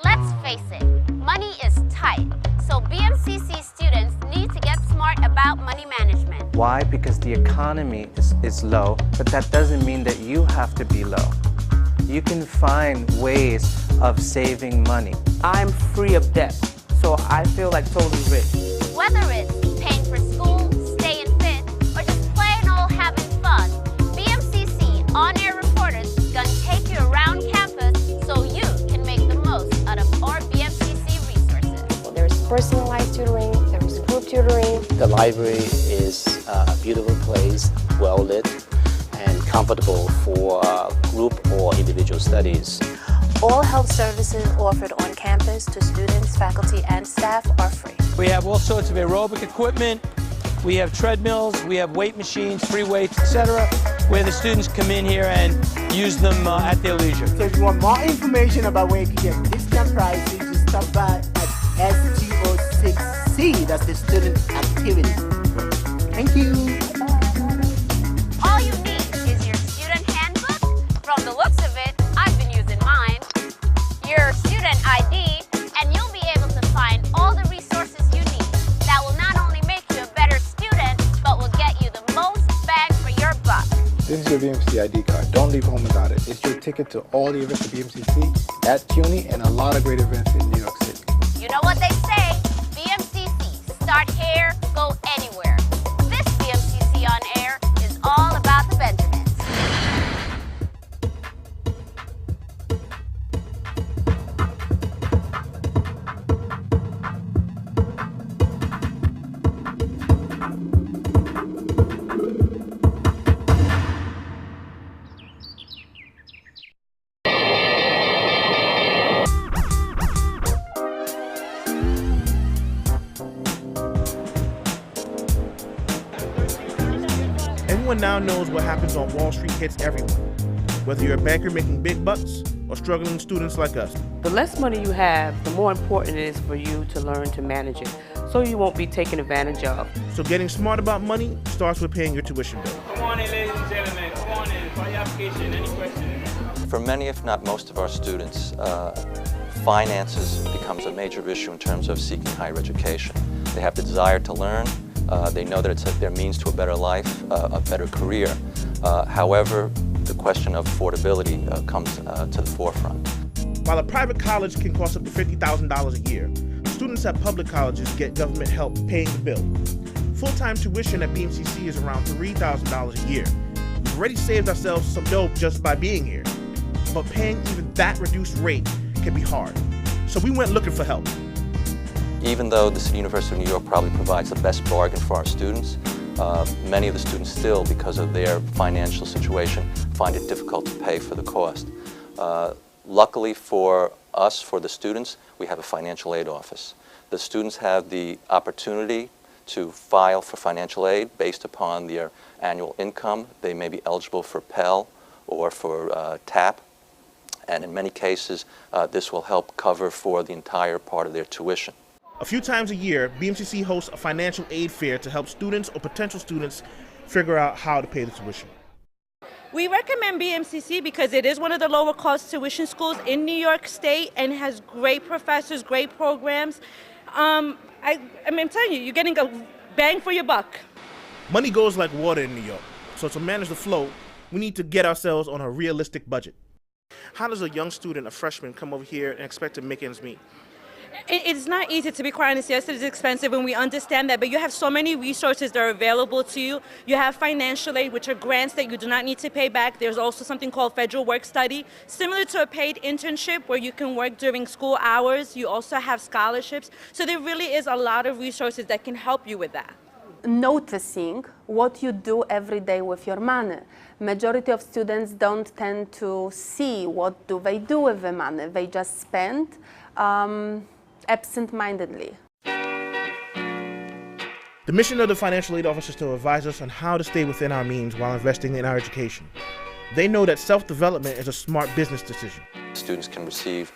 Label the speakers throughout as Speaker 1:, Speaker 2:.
Speaker 1: Let's face it, money is tight, so BMCC students need to get smart about money management.
Speaker 2: Why? Because the economy is low, but that doesn't mean that you have to be low. You can find ways of saving money.
Speaker 3: I'm free of debt, so I feel like totally rich.
Speaker 1: Whether it's paying for school, staying fit, or just plain old having fun, BMCC On Air reporters gonna take you around campus so you can make the most out of our BMCC resources.
Speaker 4: Well, there's personalized tutoring, there's group tutoring.
Speaker 5: The library is a beautiful place, well lit, and comfortable for group or individual studies.
Speaker 6: All health services offered on campus to students, faculty, and staff are free.
Speaker 7: We have all sorts of aerobic equipment. We have treadmills, we have weight machines, free weights, etc., where the students come in here and use them at their leisure.
Speaker 8: So if you want more information about where you can get discount prices, just stop by at STO6C, that's the Student Activity. Thank you.
Speaker 1: All you need is your student handbook. From the looks of it, I've been using mine. Your student ID, and you'll be able to find all the resources you need that will not only make you a better student, but will get you the most bang for your buck.
Speaker 9: This is your BMCC ID card. Don't leave home without it. It's your ticket to all the events at BMCC, at CUNY, and a lot of great events in New York City.
Speaker 1: You know what they say, BMCC, start here, go anywhere. This BMCC On Air is all about the Benjamins.
Speaker 10: Everyone now knows what happens on Wall Street hits everyone, whether you're a banker making big bucks or struggling students like us.
Speaker 3: The less money you have, the more important it is for you to learn to manage it, so you won't be taken advantage of.
Speaker 10: So getting smart about money starts with paying your tuition bill.
Speaker 7: Come on in, ladies and gentlemen. Come on in. File your application. Any questions?
Speaker 11: For many, if not most of our students, finances becomes a major issue in terms of seeking higher education. They have the desire to learn. They know that it's their means to a better life, a better career. However, the question of affordability comes to the forefront.
Speaker 10: While a private college can cost up to $50,000 a year, students at public colleges get government help paying the bill. Full-time tuition at BMCC is around $3,000 a year. We've already saved ourselves some dough just by being here, but paying even that reduced rate can be hard. So we went looking for help.
Speaker 11: Even though the City University of New York probably provides the best bargain for our students, many of the students still, because of their financial situation, find it difficult to pay for the cost. Luckily for us, for the students, we have a financial aid office. The students have the opportunity to file for financial aid based upon their annual income. They may be eligible for Pell or for TAP, and in many cases, this will help cover for the entire part of their tuition.
Speaker 10: A few times a year, BMCC hosts a financial aid fair to help students or potential students figure out how to pay the tuition.
Speaker 12: We recommend BMCC because it is one of the lower cost tuition schools in New York State and has great professors, great programs. I'm telling you, you're getting a bang for your buck.
Speaker 10: Money goes like water in New York, so to manage the flow, we need to get ourselves on a realistic budget. How does a young student, a freshman, come over here and expect to make ends meet?
Speaker 12: It's not easy, to be quite honest. Yes, it is expensive, and we understand that, but you have so many resources that are available to you. You have financial aid, which are grants that you do not need to pay back. There's also something called federal work study, similar to a paid internship where you can work during school hours. You also have scholarships. So there really is a lot of resources that can help you with that.
Speaker 4: Noticing what you do every day with your money. Majority of students don't tend to see what do they do with the money. They just spend absent-mindedly.
Speaker 10: The mission of the financial aid office is to advise us on how to stay within our means while investing in our education. They know that self-development is a smart business decision.
Speaker 11: Students can receive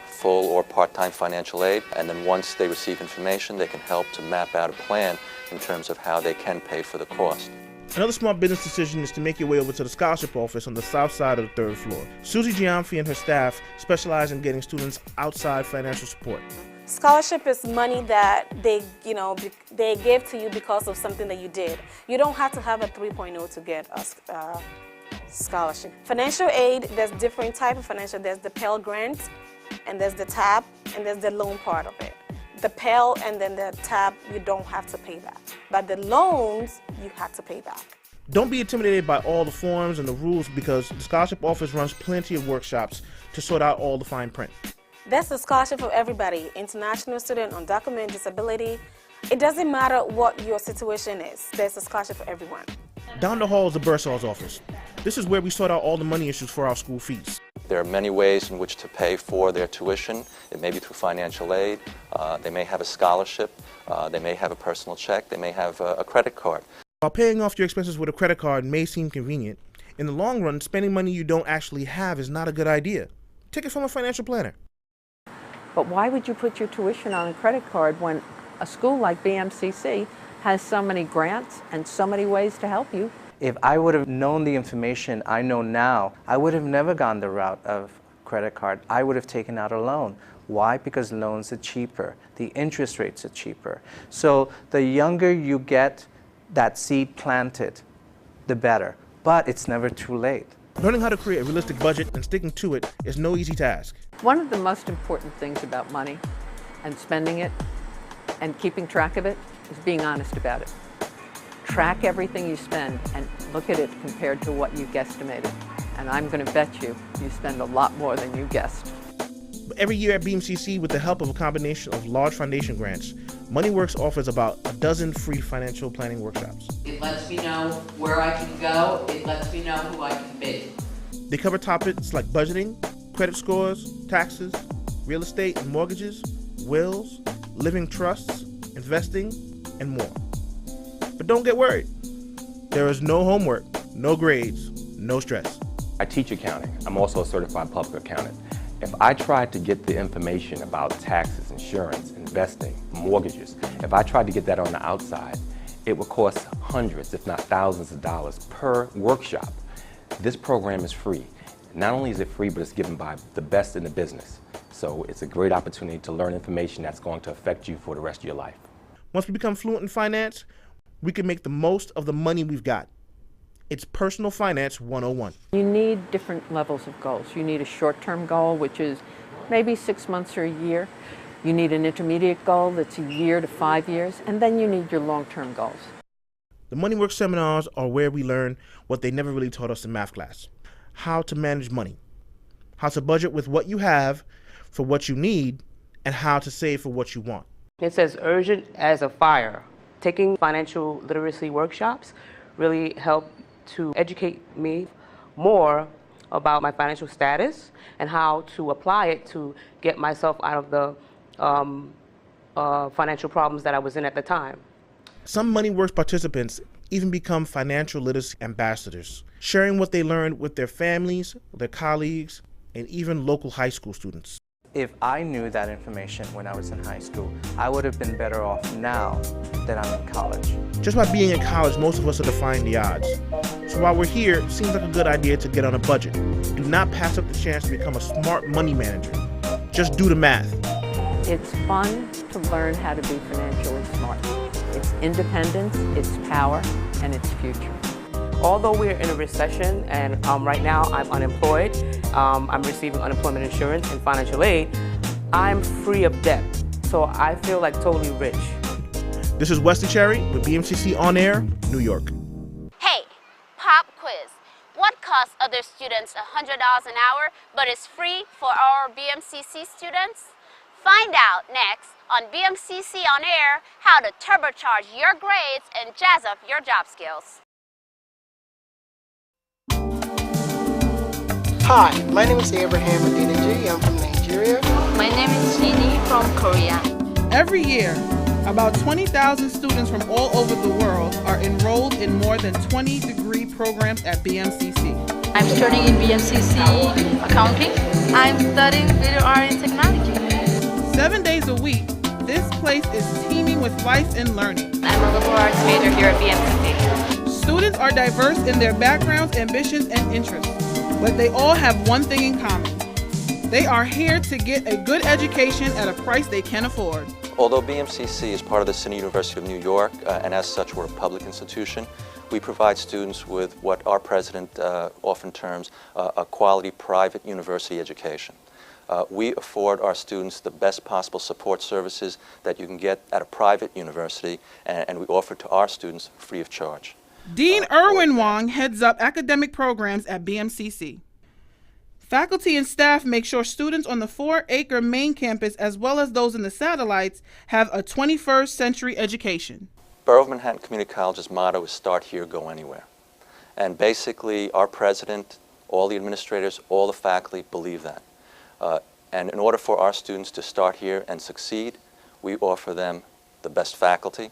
Speaker 11: full or part-time financial aid, and then once they receive information, they can help to map out a plan in terms of how they can pay for the cost.
Speaker 10: Another smart business decision is to make your way over to the scholarship office on the south side of the 3rd floor. Susie Giamfi and her staff specialize in getting students outside financial support.
Speaker 6: Scholarship is money that they give to you because of something that you did. You don't have to have a 3.0 to get a scholarship. Financial aid, there's different type of financial. There's the Pell Grant, and there's the TAP, and there's the loan part of it. The Pell and then the TAP, you don't have to pay back. But the loans, you have to pay back.
Speaker 10: Don't be intimidated by all the forms and the rules, because the scholarship office runs plenty of workshops to sort out all the fine print.
Speaker 6: That's a scholarship for everybody, international student, undocumented, disability. It doesn't matter what your situation is. There's a scholarship for everyone.
Speaker 10: Down the hall is the Bursar's office. This is where we sort out all the money issues for our school fees.
Speaker 11: There are many ways in which to pay for their tuition. It may be through financial aid. They may have a scholarship. They may have a personal check. They may have a credit card.
Speaker 10: While paying off your expenses with a credit card may seem convenient, in the long run, spending money you don't actually have is not a good idea. Take it from a financial planner.
Speaker 13: But why would you put your tuition on a credit card when a school like BMCC has so many grants and so many ways to help you?
Speaker 2: If I would have known the information I know now, I would have never gone the route of credit card. I would have taken out a loan. Why? Because loans are cheaper. The interest rates are cheaper. So the younger you get that seed planted, the better. But it's never too late.
Speaker 10: Learning how to create a realistic budget and sticking to it is no easy task.
Speaker 13: One of the most important things about money and spending it and keeping track of it is being honest about it. Track everything you spend and look at it compared to what you guesstimated. And I'm going to bet you spend a lot more than you guessed.
Speaker 10: Every year at BMCC, with the help of a combination of large foundation grants, MoneyWorks offers about a dozen free financial planning workshops.
Speaker 14: It lets me know where I can go. It lets me know who I can be.
Speaker 10: They cover topics like budgeting, credit scores, taxes, real estate and mortgages, wills, living trusts, investing, and more. But don't get worried. There is no homework, no grades, no stress.
Speaker 15: I teach accounting. I'm also a certified public accountant. If I tried to get the information about taxes, insurance, investing, mortgages, if I tried to get that on the outside, it would cost hundreds, if not thousands of dollars per workshop. This program is free. Not only is it free, but it's given by the best in the business. So it's a great opportunity to learn information that's going to affect you for the rest of your life.
Speaker 10: Once we become fluent in finance, we can make the most of the money we've got. It's Personal Finance 101.
Speaker 13: You need different levels of goals. You need a short-term goal, which is maybe 6 months or a year. You need an intermediate goal that's a year to 5 years, and then you need your long-term goals.
Speaker 10: The MoneyWorks seminars are where we learn what they never really taught us in math class. How to manage money, how to budget with what you have for what you need, and how to save for what you want.
Speaker 3: It's as urgent as a fire. Taking financial literacy workshops really helped to educate me more about my financial status and how to apply it to get myself out of the financial problems that I was in at the time.
Speaker 10: Some MoneyWorks participants even become financial literacy ambassadors, sharing what they learned with their families, their colleagues, and even local high school students.
Speaker 2: If I knew that information when I was in high school, I would have been better off now that I'm in college.
Speaker 10: Just by being in college, most of us are defying the odds. So while we're here, it seems like a good idea to get on a budget. Do not pass up the chance to become a smart money manager. Just do the math.
Speaker 13: It's fun to learn how to be financially smart. It's independence, it's power, and it's future.
Speaker 3: Although we're in a recession and right now I'm unemployed, I'm receiving unemployment insurance and financial aid, I'm free of debt. So I feel like totally rich.
Speaker 10: This is Wesley Cherry with BMCC On Air, New York.
Speaker 1: Hey, pop quiz. What costs other students $100 an hour but is free for our BMCC students? Find out next on BMCC On Air how to turbocharge your grades and jazz up your job skills.
Speaker 16: Hi, my name is Abraham Adeneji. I'm from Nigeria.
Speaker 17: My name is Jeannie from Korea.
Speaker 18: Every year, about 20,000 students from all over the world are enrolled in more than 20 degree programs at BMCC.
Speaker 17: I'm studying in BMCC Accounting. I'm studying Video Art and Technology.
Speaker 18: 7 days a week, this place is teeming with life and learning.
Speaker 17: I'm a liberal arts major here at BMCC.
Speaker 18: Students are diverse in their backgrounds, ambitions, and interests, but they all have one thing in common. They are here to get a good education at a price they can afford.
Speaker 11: Although BMCC is part of the City University of New York, and as such we're a public institution, we provide students with what our president often terms a quality private university education. We afford our students the best possible support services that you can get at a private university, and we offer to our students free of charge.
Speaker 18: Dean Irwin Wong heads up academic programs at BMCC. Faculty and staff make sure students on the 4-acre main campus, as well as those in the satellites, have a 21st century education.
Speaker 11: Borough of Manhattan Community College's motto is "Start here, go anywhere." And basically, our president, all the administrators, all the faculty believe that. And in order for our students to start here and succeed, we offer them the best faculty.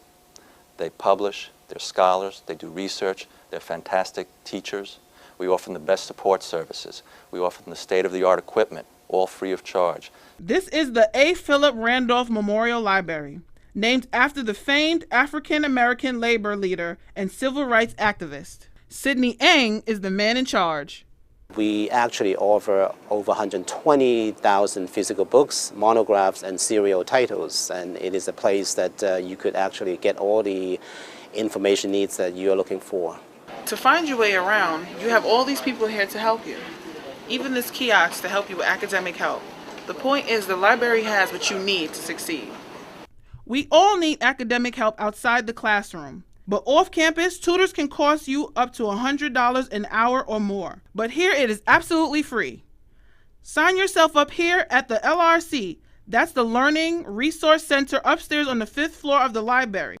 Speaker 11: They publish, they're scholars, they do research, they're fantastic teachers. We offer them the best support services. We offer them the state-of-the-art equipment, all free of charge.
Speaker 18: This is the A. Philip Randolph Memorial Library, named after the famed African-American labor leader and civil rights activist. Sidney Eng is the man in charge.
Speaker 5: We actually offer over 120,000 physical books, monographs, and serial titles, and it is a place that you could actually get all the information needs that you're looking for.
Speaker 18: To find your way around, you have all these people here to help you. Even this kiosk to help you with academic help. The point is the library has what you need to succeed. We all need academic help outside the classroom. But off campus, tutors can cost you up to $100 an hour or more. But here it is absolutely free. Sign yourself up here at the LRC. That's the Learning Resource Center upstairs on the 5th floor of the library.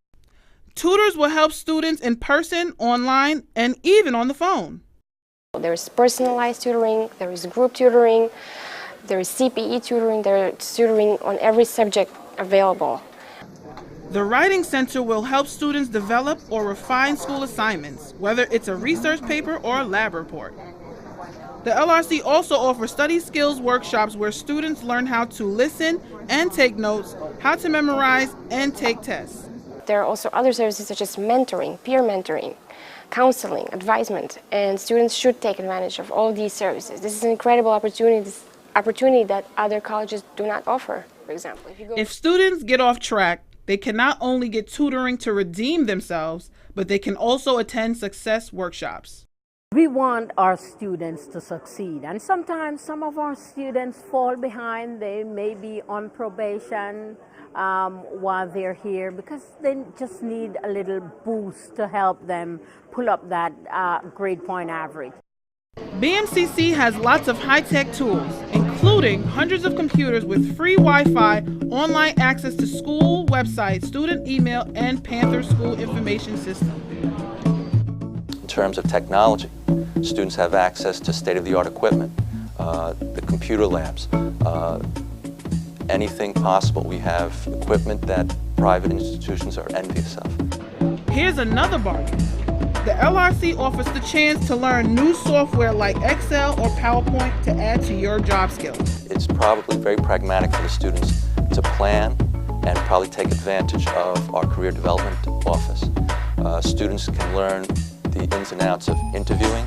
Speaker 18: Tutors will help students in person, online, and even on the phone.
Speaker 19: There is personalized tutoring, there is group tutoring, there is CPE tutoring, there is tutoring on every subject available.
Speaker 18: The Writing Center will help students develop or refine school assignments, whether it's a research paper or a lab report. The LRC also offers study skills workshops where students learn how to listen and take notes, how to memorize and take tests.
Speaker 19: There are also other services such as mentoring, peer mentoring, counseling, advisement, and students should take advantage of all of these services. This is an incredible opportunity that other colleges do not offer, for example.
Speaker 18: If students get off track, they can not only get tutoring to redeem themselves, but they can also attend success workshops.
Speaker 20: We want our students to succeed, and sometimes some of our students fall behind. They may be on probation while they're here because they just need a little boost to help them pull up that grade point average.
Speaker 18: BMCC has lots of high-tech tools, including hundreds of computers with free Wi-Fi, online access to school websites, student email, and Panther School Information System.
Speaker 11: In terms of technology, students have access to state-of-the-art equipment, the computer labs, anything possible. We have equipment that private institutions are envious of.
Speaker 18: Here's another bargain. The LRC offers the chance to learn new software like Excel or PowerPoint to add to your job skills.
Speaker 11: It's probably very pragmatic for the students to plan and probably take advantage of our career development office. Students can learn the ins and outs of interviewing,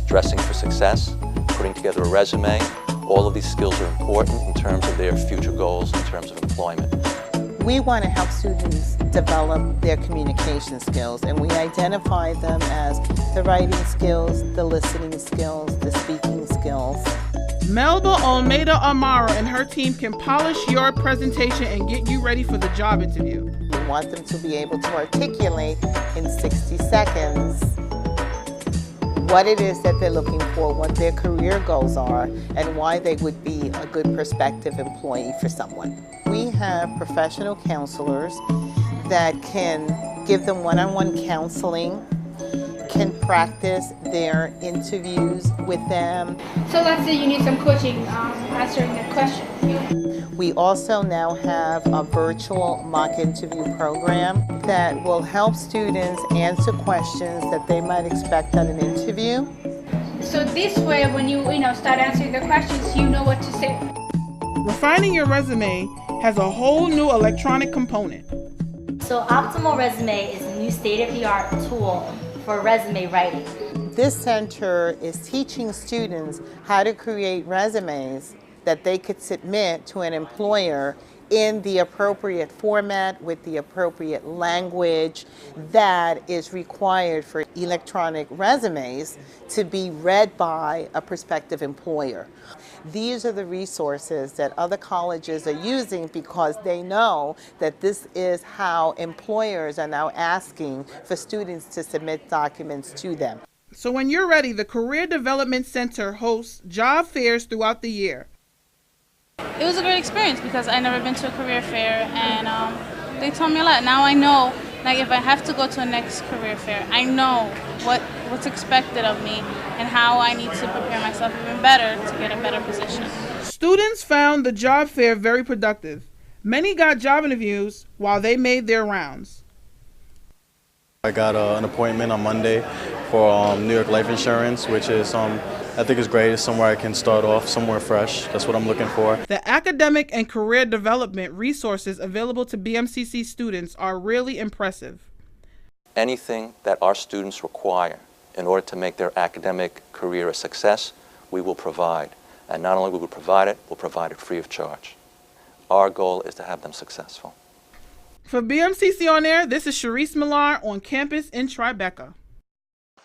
Speaker 11: dressing for success, putting together a resume. All of these skills are important in terms of their future goals, in terms of employment.
Speaker 21: We want to help students develop their communication skills, and we identify them as the writing skills, the listening skills, the speaking skills.
Speaker 18: Melba Almeida Amara and her team can polish your presentation and get you ready for the job interview.
Speaker 21: We want them to be able to articulate in 60 seconds what it is that they're looking for, what their career goals are, and why they would be a good prospective employee for someone. We have professional counselors that can give them one-on-one counseling, can practice their interviews with them.
Speaker 22: So let's say you need some coaching answering the question.
Speaker 21: We also now have a virtual mock interview program that will help students answer questions that they might expect on an interview.
Speaker 22: So this way, when you start answering the questions, you know what to say.
Speaker 18: Refining your resume has a whole new electronic component.
Speaker 23: So Optimal Resume is a new state-of-the-art tool
Speaker 8: for resume writing.
Speaker 21: This center is teaching students how to create resumes that they could submit to an employer in the appropriate format with the appropriate language that is required for electronic resumes to be read by a prospective employer. These are the resources that other colleges are using because they know that this is how employers are now asking for students to submit documents to them.
Speaker 18: So when you're ready, the Career Development Center hosts job fairs throughout the year.
Speaker 9: It was a great experience because I'd never been to a career fair, and they taught me a lot. Now I know, like, if I have to go to a next career fair, I know what's expected of me and how I need to prepare myself even better to get a better position.
Speaker 18: Students found the job fair very productive. Many got job interviews while they made their rounds.
Speaker 23: I got an appointment on Monday for New York Life Insurance, which is, I think is great. It's somewhere I can start off, somewhere fresh. That's what I'm looking for.
Speaker 18: The academic and career development resources available to BMCC students are really impressive.
Speaker 11: Anything that our students require in order to make their academic career a success, we will provide. And not only will we provide it, we'll provide it free of charge. Our goal is to have them successful.
Speaker 18: For BMCC On Air, this is Sharice Millar on campus in Tribeca.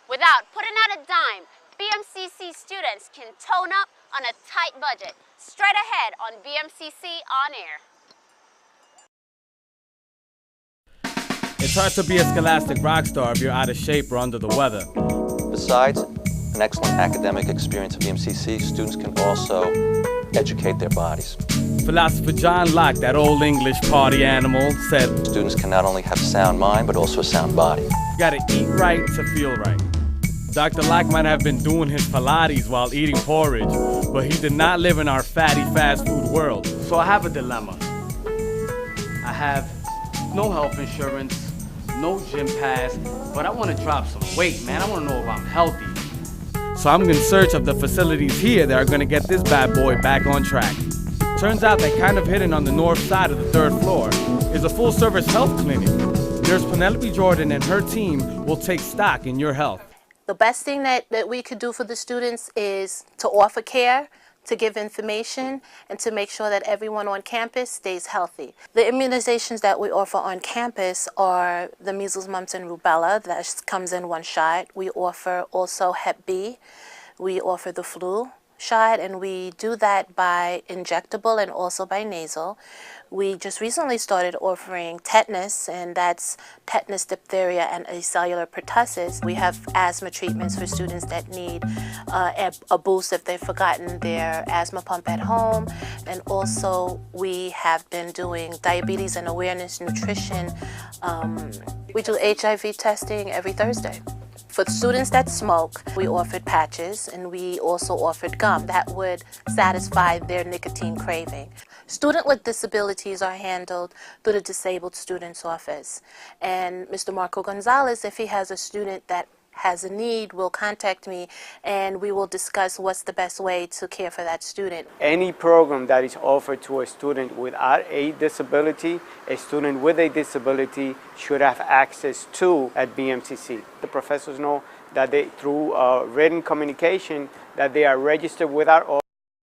Speaker 1: Without putting out a dime, BMCC students can tone up on a tight budget. Straight ahead on BMCC On Air.
Speaker 24: It's hard to be a scholastic rock star if you're out of shape or under the weather.
Speaker 11: Besides an excellent academic experience at BMCC, students can also educate their bodies.
Speaker 24: Philosopher John Locke, that old English party animal, said,
Speaker 11: students can not only have a sound mind, but also a sound body.
Speaker 24: You gotta eat right to feel right. Dr. Locke might have been doing his Pilates while eating porridge, but he did not live in our fatty fast food world.
Speaker 25: So I have a dilemma. I have no health insurance, no gym pass, but I want to drop some weight, man. I want to know if I'm healthy.
Speaker 24: So I'm in search of the facilities here that are gonna get this bad boy back on track. Turns out that kind of hidden on the north side of the 3rd floor is a full-service health clinic. Nurse Penelope Jordan and her team will take stock in your health.
Speaker 26: The best thing that we could do for the students is to offer care, to give information, and to make sure that everyone on campus stays healthy. The immunizations that we offer on campus are the measles, mumps, and rubella. That comes in 1 shot. We offer also Hep B. We offer the flu shot, and we do that by injectable and also by nasal. We just recently started offering tetanus, and that's tetanus, diphtheria, and acellular pertussis. We have asthma treatments for students that need a boost if they've forgotten their asthma pump at home. And also we have been doing diabetes and awareness nutrition. We do HIV testing every Thursday. For students that smoke, we offered patches, and we also offered gum that would satisfy their nicotine craving. Students with disabilities are handled through the Disabled Students Office. And Mr. Marco Gonzalez, if he has a student that has a need, will contact me, and we will discuss what's the best way to care for that student.
Speaker 27: Any program that is offered to a student without a disability, a student with a disability should have access to at BMCC. The professors know that through written communication, that they are registered with our office.